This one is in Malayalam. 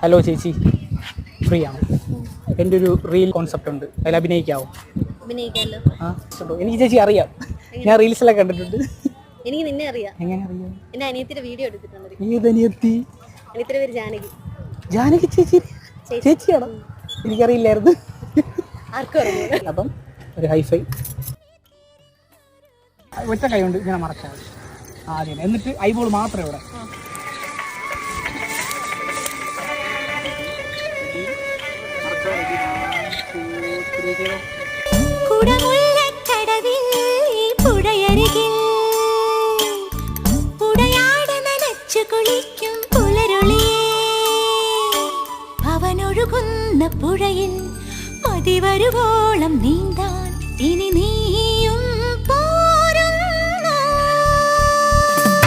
ഹലോ ചേച്ചി, ഫ്രീ ആണ്. എൻ്റെ ഒരു റീൽ കോൺസെപ്റ്റ് ഉണ്ട്, അതിൽ അഭിനയിക്കാവോ? അഭിനയിക്കാമല്ലോ. എനിക്ക് ചേച്ചി അറിയാം, ഞാൻ റീൽസിലൊക്കെ കണ്ടിട്ടുണ്ട്. എനിക്ക് നിന്നെ അറിയാം. എങ്ങനെ അറിയാം? എന്റെ അനിയത്തിന്റെ വീഡിയോ എടുത്തിട്ടുണ്ട്. ഏതനിയത്തി? അനിയത്തിന്റെ പേര് ജാനകി. ജാനകി ചേച്ചി ചേച്ചിയാണോ? എനിക്കറിയില്ലായിരുന്നു. ആർക്കും അറിയില്ല. അപ്പം ഒരു ഹൈഫൈ ഒറ്റ കൈ കൊണ്ട് ഇങ്ങനെ മറച്ചാൽ മതി ആദ്യം, എന്നിട്ട് ഐബോൾ മാത്രമേ ഇവിടെ. അവനൊഴുകുന്ന പുഴയിൽ മതിവരുവോളം നീന്താൻ ഇനി നീ